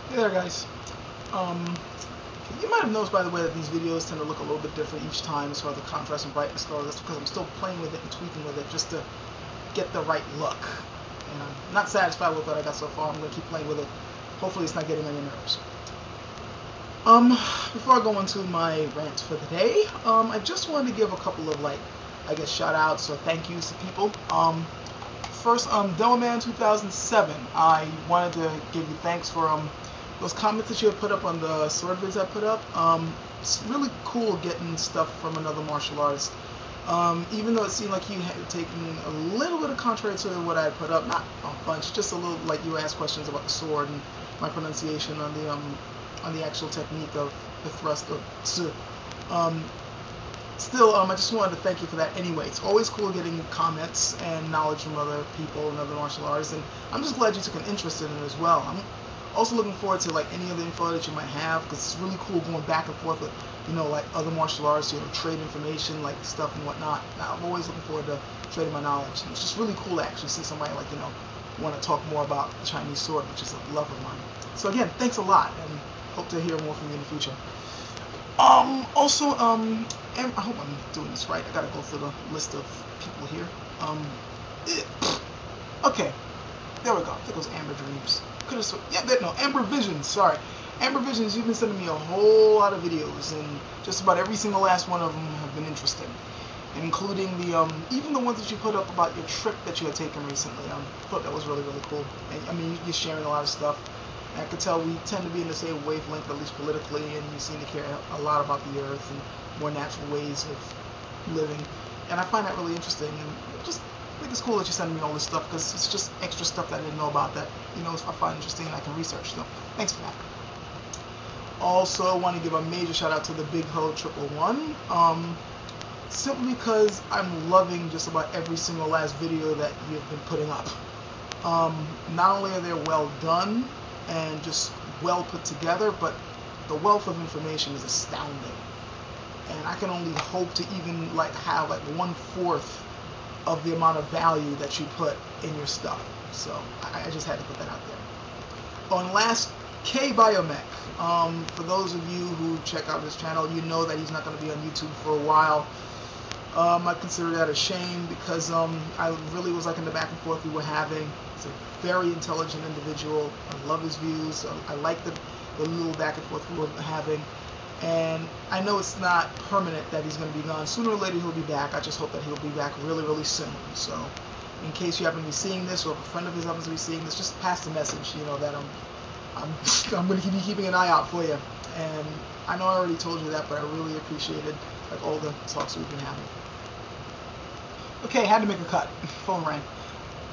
Hey there, guys. Um, you might have noticed, by the way, that these videos tend to look a little bit different each time as far as the contrast and brightness goes. That's because I'm still playing with it and tweaking with it just to get the right look. And I'm not satisfied with what I got so far. I'm going to keep playing with it. Hopefully it's not getting on your nerves. Before I go into my rant for the day, I just wanted to give a couple of, shout outs or thank yous to people. First, Demoman 2007, I wanted to give you thanks for those comments that you had put up on the sword vids I put up. It's really cool getting stuff from another martial artist. Even though it seemed like you had taken a little bit of contrary to what I had put up, not a bunch, just a little, like you asked questions about the sword and my pronunciation on the actual technique of the thrust of tsu. Still, I just wanted to thank you for that anyway. It's always cool getting comments and knowledge from other people and other martial artists, and I'm just glad you took an interest in it as well. I'm also looking forward to any other info that you might have, because it's really cool going back and forth with, other martial artists, trade information, stuff and whatnot. Now, I'm always looking forward to trading my knowledge, and it's just really cool to actually see somebody want to talk more about the Chinese sword, which is a love of mine. So again, thanks a lot, and hope to hear more from you in the future. Also, I hope I'm doing this right. I gotta go through the list of people here. Okay, there we go. There goes Amber Dreams. Could have, yeah, no, Amber Visions. Sorry, Amber Visions. You've been sending me a whole lot of videos, and just about every single last one of them have been interesting, including the even the ones that you put up about your trip that you had taken recently. I thought that was really cool. And, I mean, you're sharing a lot of stuff. I could tell we tend to be in the same wavelength, at least politically, and you seem to care a lot about the earth and more natural ways of living. And I find that really interesting, and just I think it's cool that you send me all this stuff, because it's just extra stuff that I didn't know about that, I find interesting and I can research. So, thanks for that. Also, I want to give a major shout out to the Big Ho 111, simply because I'm loving just about every single last video that you've been putting up. Not only are they well done and just well put together, but the wealth of information is astounding. And I can only hope to even have 1/4 of the amount of value that you put in your stuff. So I just had to put that out there. On last, K Biomech. For those of you who check out his channel, you know that he's not going to be on YouTube for a while. I consider that a shame, because I really was in the back and forth we were having. He's a very intelligent individual. I love his views. I like the little back and forth we were having. And I know it's not permanent that he's going to be gone. Sooner or later he'll be back. I just hope that he'll be back really soon. So, in case you happen to be seeing this, or if a friend of his happens to be seeing this, just pass the message. That I'm going to be keeping an eye out for you. And I know I already told you that, but I really appreciated all the talks we've been having. Okay, had to make a cut. Phone rang.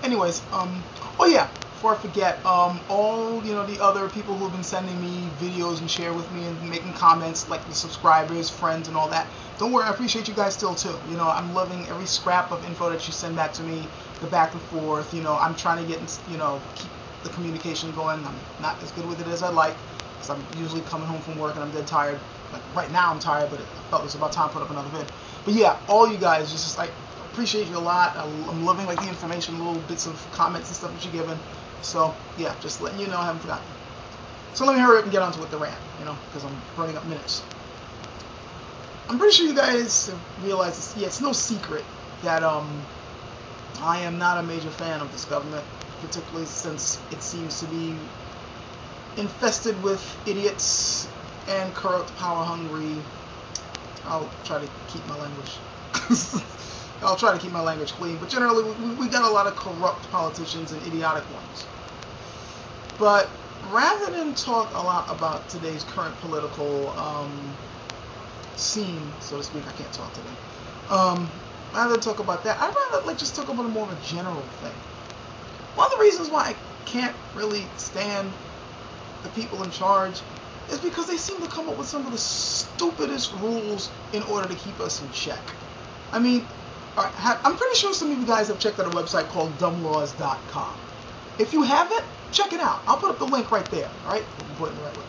Anyways, oh yeah, before I forget, all the other people who have been sending me videos and share with me and making comments, like the subscribers, friends, and all that. Don't worry, I appreciate you guys still too. I'm loving every scrap of info that you send back to me, the back and forth. I'm trying to get keep the communication going. I'm not as good with it as I'd like, because I'm usually coming home from work and I'm dead tired. Like right now I'm tired, but I felt it was about time to put up another vid. But yeah, all you guys, just appreciate you a lot. I'm loving the information, little bits of comments and stuff that you're giving. So yeah, just letting you know I haven't forgotten. So let me hurry up and get on to the rant, because I'm running up minutes. I'm pretty sure you guys have realized it's no secret that I am not a major fan of this government, particularly since it seems to be infested with idiots and corrupt, power-hungry. I'll try to keep my language. I'll try to keep my language clean, but generally we got a lot of corrupt politicians and idiotic ones. But rather than talk a lot about today's current political scene, so to speak, I can't talk today. Rather than talk about that, I'd rather just talk about more of a general thing. One of the reasons why I can't really stand the people in charge is because they seem to come up with some of the stupidest rules in order to keep us in check. I mean, I'm pretty sure some of you guys have checked out a website called dumblaws.com. If you haven't, check it out. I'll put up the link right there, alright? I'm putting it the right way.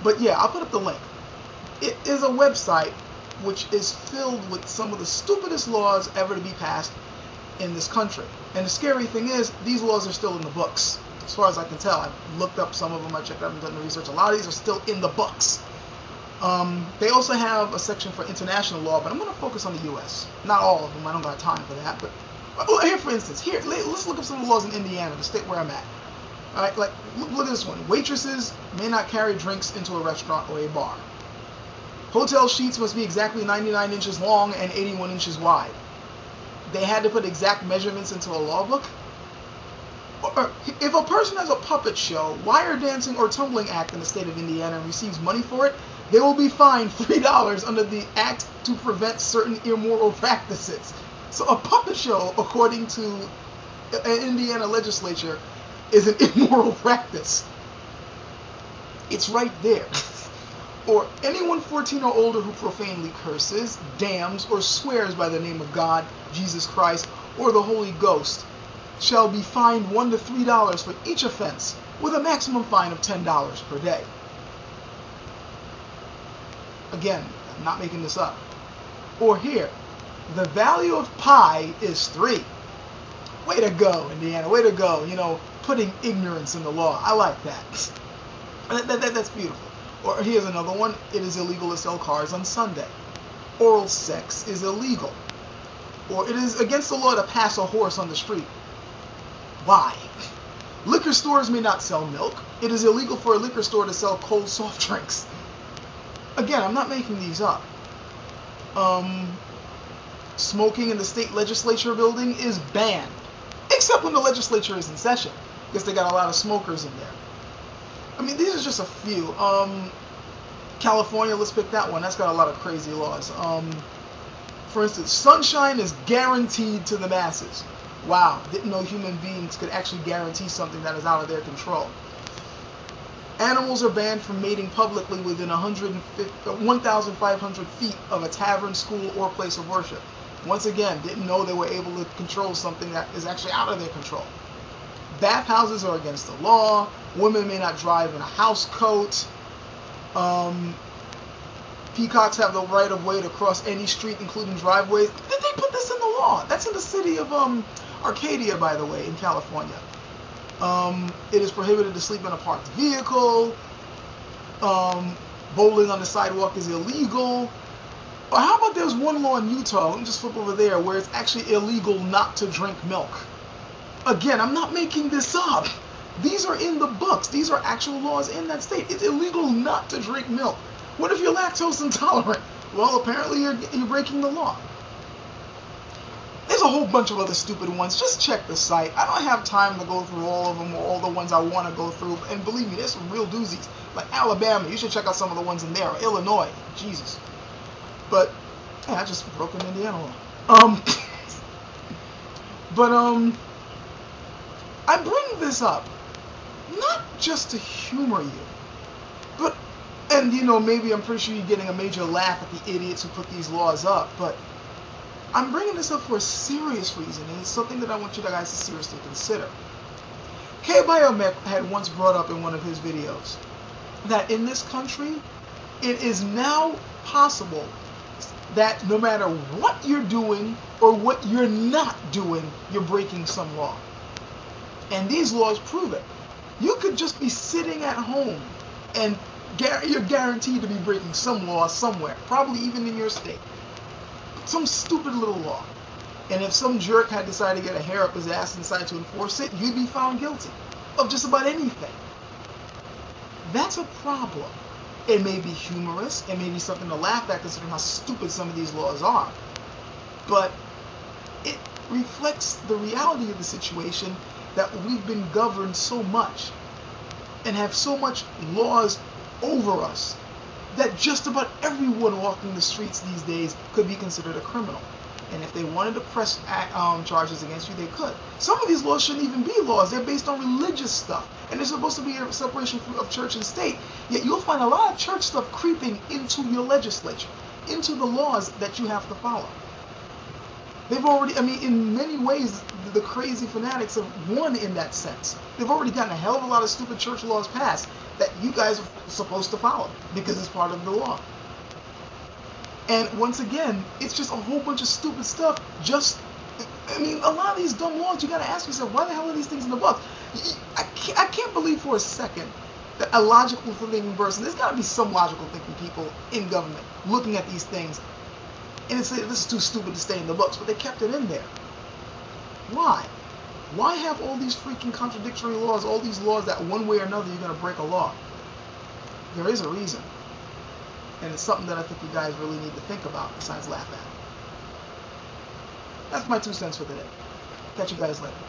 But yeah, I'll put up the link. It is a website which is filled with some of the stupidest laws ever to be passed in this country. And the scary thing is, these laws are still in the books. as far as I can tell. I've looked up some of them, I checked out and done the research. A lot of these are still in the books. They also have a section for international law, but I'm going to focus on the U.S. Not all of them, I don't got time for that, but here, for instance, let's look up some of the laws in Indiana, the state where I'm at. All right, like, look at this one. Waitresses may not carry drinks into a restaurant or a bar. Hotel sheets must be exactly 99 inches long and 81 inches wide. They had to put exact measurements into a law book? Or, if a person has a puppet show, wire dancing, or tumbling act in the state of Indiana and receives money for it, they will be fined $3 under the Act to Prevent Certain Immoral Practices. So a puppet show, according to an Indiana legislature, is an immoral practice. It's right there. Or anyone 14 or older who profanely curses, damns, or swears by the name of God, Jesus Christ, or the Holy Ghost shall be fined $1 to $3 for each offense, with a maximum fine of $10 per day. Again, I'm not making this up. Or here, the value of pi is 3. Way to go, Indiana. Way to go. You know, putting ignorance in the law. I like that. That's beautiful. Or here's another one. It is illegal to sell cars on Sunday. Oral sex is illegal. Or it is against the law to pass a horse on the street. Why? Liquor stores may not sell milk. It is illegal for a liquor store to sell cold soft drinks. Again, I'm not making these up. Smoking in the state legislature building is banned. Except when the legislature is in session. Because they got a lot of smokers in there. I mean, these are just a few. California, let's pick that one. That's got a lot of crazy laws. For instance, sunshine is guaranteed to the masses. Wow, didn't know human beings could actually guarantee something that is out of their control. Animals are banned from mating publicly within 1,500 feet of a tavern, school, or place of worship. Once again, didn't know they were able to control something that is actually out of their control. Bathhouses are against the law. Women may not drive in a house coat. Peacocks have the right of way to cross any street, including driveways. Did they put this in the law? That's in the city of Arcadia, by the way, in California. It is prohibited to sleep in a parked vehicle. Bowling on the sidewalk is illegal. Or how about there's one law in Utah, let me just flip over there, where it's actually illegal not to drink milk. Again, I'm not making this up. These are in the books. These are actual laws in that state. It's illegal not to drink milk. What if you're lactose intolerant? Well, apparently you're breaking the law. There's a whole bunch of other stupid ones. Just check the site. I don't have time to go through all of them or all the ones I want to go through. And believe me, there's some real doozies. Like Alabama, you should check out some of the ones in there. Or Illinois, Jesus. But, yeah, I just broke an Indiana law. I bring this up not just to humor you, but, and you know, maybe I'm pretty sure you're getting a major laugh at the idiots who put these laws up, but I'm bringing this up for a serious reason, and it's something that I want you guys to seriously consider. K-Biomet had once brought up in one of his videos that in this country, it is now possible that no matter what you're doing or what you're not doing, you're breaking some law. And these laws prove it. You could just be sitting at home and you're guaranteed to be breaking some law somewhere, probably even in your state. Some stupid little law. And if some jerk had decided to get a hair up his ass and decided to enforce it, you'd be found guilty of just about anything. That's a problem. It may be humorous, it may be something to laugh at considering how stupid some of these laws are. But it reflects the reality of the situation that we've been governed so much and have so much laws over us that just about everyone walking the streets these days could be considered a criminal. And if they wanted to press charges against you, they could. Some of these laws shouldn't even be laws. They're based on religious stuff. And they're supposed to be a separation of church and state. Yet you'll find a lot of church stuff creeping into your legislature, into the laws that you have to follow. They've already, I mean, in many ways, the crazy fanatics have won in that sense. They've already gotten a hell of a lot of stupid church laws passed that you guys are supposed to follow because it's part of the law. And once again, it's just a whole bunch of stupid stuff. I mean, a lot of these dumb laws, you gotta ask yourself, why the hell are these things in the books? I can't believe for a second that a logical thinking person, there's got to be some logical thinking people in government looking at these things and say this is too stupid to stay in the books, but they kept it in there. Why? Why have all these freaking contradictory laws, all these laws that one way or another you're going to break a law? There is a reason. And it's something that I think you guys really need to think about besides laugh at. That's my 2 cents for today. Catch you guys later.